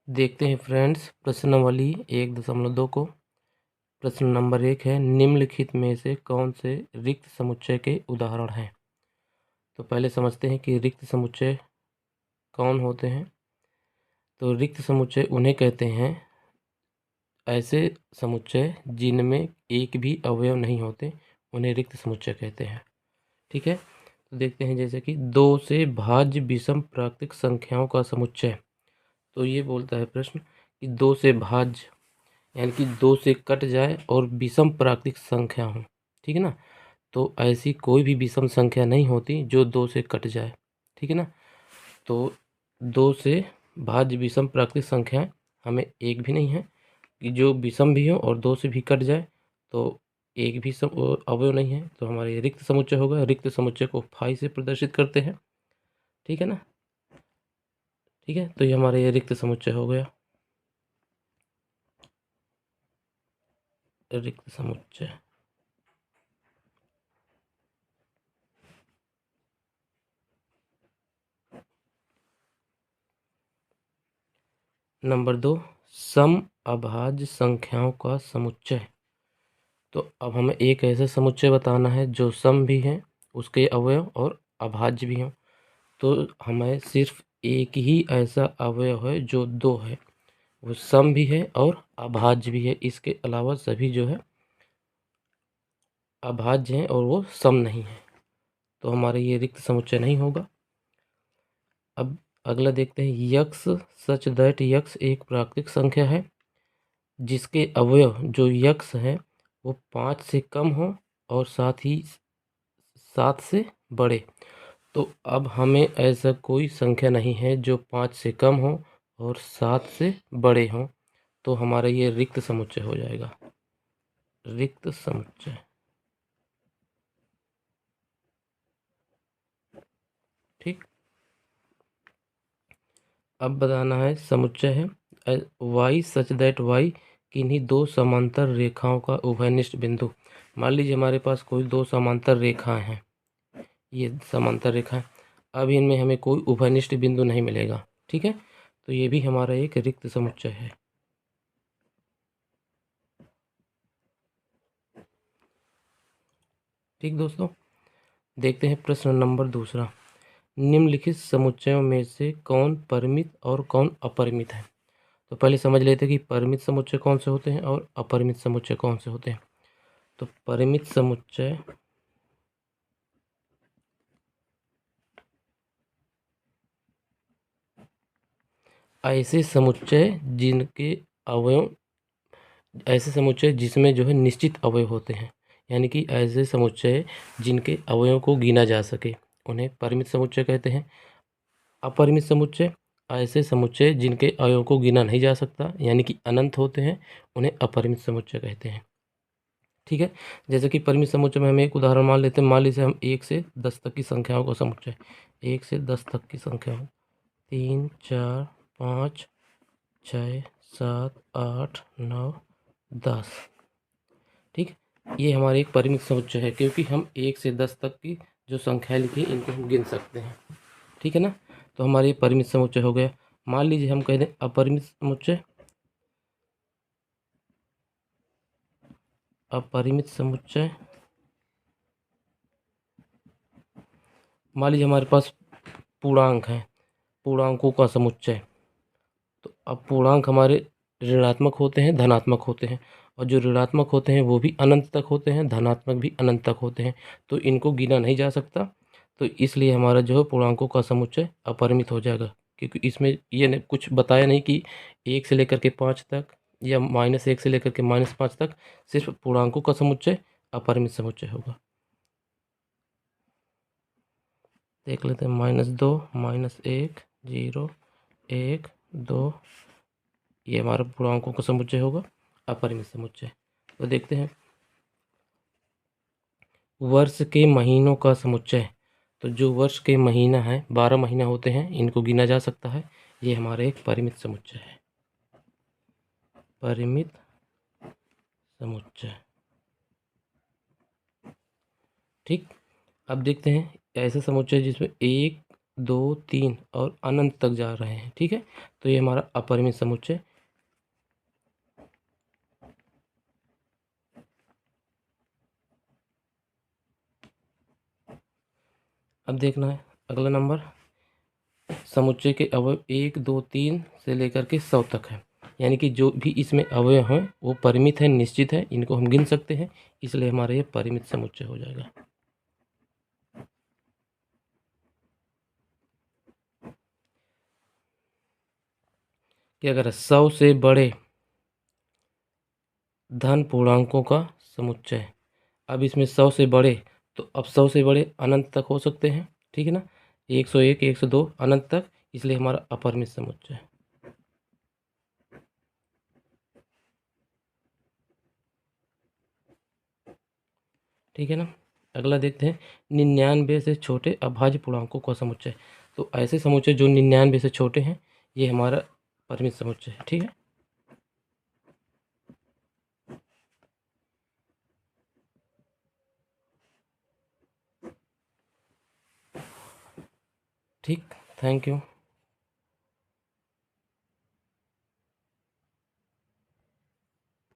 देखते हैं फ्रेंड्स प्रश्नावली 1.2 को। प्रश्न नंबर 1 है, निम्नलिखित में से कौन से रिक्त समुच्चय के उदाहरण हैं। तो पहले समझते हैं कि रिक्त समुच्चय कौन होते हैं। तो रिक्त समुच्चय उन्हें कहते हैं ऐसे समुच्चय जिनमें एक भी अवयव नहीं होते, उन्हें रिक्त समुच्चय कहते हैं। ठीक है, तो देखते हैं जैसे कि 2 से भाज्य विषम प्राकृतिक संख्याओं का समुच्चय। तो ये बोलता है प्रश्न कि 2 से भाज्य यानी कि 2 से कट जाए और विषम प्राकृतिक संख्या हो। ठीक है ना, तो ऐसी कोई भी विषम संख्या नहीं होती जो 2 से कट जाए। ठीक है ना, तो 2 से भाज्य विषम प्राकृतिक संख्याएं हमें एक भी नहीं है कि जो विषम भी हो और 2 से भी कट जाए, तो एक भी अवयव नहीं है, तो हमारे रिक्त समुच्चय होगा। रिक्त समुच्चय को फाई से प्रदर्शित करते हैं। ठीक है ना, ठीक है, तो ये हमारा ये रिक्त समुच्चय हो गया, रिक्त समुच्चय। नंबर 2, सम अभाज्य संख्याओं का समुच्चय। तो अब हमें एक ऐसा समुच्चय बताना है जो सम भी है, उसके अवयव और अभाज्य भी हों। तो हमें सिर्फ एक ही ऐसा अवयव है जो 2 है, वो सम भी है और अभाज्य भी है। इसके अलावा सभी जो है अभाज्य हैं और वो सम नहीं है, तो हमारे ये रिक्त समुच्चय नहीं होगा। अब अगला देखते हैं, यक्स सच दैट यक्स एक प्राकृतिक संख्या है जिसके अवयव जो यक्स है वो 5 से कम हो और साथ ही 7 से बड़े। तो अब हमें ऐसा कोई संख्या नहीं है जो 5 से कम हो और 7 से बड़े हों, तो हमारा ये रिक्त समुच्चय हो जाएगा, रिक्त समुच्चय। ठीक, अब बताना है समुच्चय है वाई सच दैट वाई किन्हीं 2 समांतर रेखाओं का उभयनिष्ठ बिंदु। मान लीजिए हमारे पास कोई 2 समांतर रेखाएं हैं, ये समांतर रेखा है। अब इनमें हमें कोई उभयनिष्ठ बिंदु नहीं मिलेगा। ठीक है, तो ये भी हमारा एक रिक्त समुच्चय है। ठीक दोस्तों, देखते हैं प्रश्न नंबर 2। निम्नलिखित समुच्चयों में से कौन परिमित और कौन अपरिमित है। तो पहले समझ लेते हैं कि परिमित समुच्चय कौन से होते हैं और अपरिमित समुच्चय कौन से होते हैं। तो परिमित समुच्चय ऐसे समुच्चय जिनके अवयव ऐसे समुच्चय जिसमें जो है निश्चित अवयव होते हैं, यानी कि ऐसे समुच्चय जिनके अवयवों को गिना जा सके, उन्हें परिमित समुच्चय कहते हैं। अपरिमित समुच्चय ऐसे समुच्चय जिनके अवयवों को गिना नहीं जा सकता, यानी कि अनंत होते हैं, उन्हें अपरिमित समुच्चय कहते हैं। ठीक है, जैसे कि परिमित समुच्चय में हम एक उदाहरण मान लेते हैं। मान लीजिए हम 1 से 10 तक की संख्याओं का समुच्चय, 1 से 10 तक की संख्या 3 4 5 6 7 8 9 10। ठीक, ये हमारे एक परिमित समुच्चय है क्योंकि हम 1 से 10 तक की जो संख्या लिखी है इनको हम गिन सकते हैं। ठीक है ना, तो हमारे ये परिमित समुच्चय हो गया। मान लीजिए हम कह दें अपरिमित समुच्चय। अपरिमित समुच्चय, मान लीजिए हमारे पास पूर्णांक है, पूर्णांकों का समुच्चय। तो अब पूर्णांक हमारे ऋणात्मक होते हैं, धनात्मक होते हैं, और जो ऋणात्मक होते हैं वो भी अनंत तक होते हैं, धनात्मक भी अनंत तक होते हैं, तो इनको गिना नहीं जा सकता। तो इसलिए हमारा जो है पूर्णांकों का समुच्चय अपरिमित हो जाएगा, क्योंकि इसमें ये कुछ बताया नहीं कि 1 से लेकर के 5 तक या -1 से लेकर के -5 तक सिर्फ पूर्णांकों का समुच्चय अपरिमित समुच्चय होगा। देख लेते हैं, -2 -1 0 1 2, ये हमारा पूर्णांकों का समुच्चय होगा, अपरिमित समुच्चय। तो देखते हैं वर्ष के महीनों का समुच्चय। तो जो वर्ष के महीना है, 12 महीना होते हैं, इनको गिना जा सकता है। ये हमारा एक परिमित समुच्चय है, परिमित समुच्चय। ठीक, अब देखते हैं ऐसे समुच्चय जिसमें एक 2, 3 और अनंत तक जा रहे हैं। ठीक है, तो ये हमारा अपरिमित समुच्चय। अब देखना है अगला नंबर, समुच्चय के अवयव 1, 2, 3 से लेकर के 100 तक है, यानी कि जो भी इसमें अवयव हैं वो परिमित है, निश्चित है, इनको हम गिन सकते हैं, इसलिए हमारा ये परिमित समुच्चय हो जाएगा। कि अगर 100 से बड़े धन पूर्णांकों का समुच्चय, अब इसमें 100 से बड़े, तो अब 100 से बड़े अनंत तक हो सकते हैं। ठीक है ना, 101, 102 अनंत तक, इसलिए हमारा अपरिमित समुच्चय। ठीक है ना, अगला देखते हैं 99 से छोटे अभाज्य पूर्णांकों का समुच्चय। तो ऐसे समुच्चय जो 99 से छोटे हैं, ये हमारा परिमित समुच्चय है। ठीक है, ठीक, थैंक यू।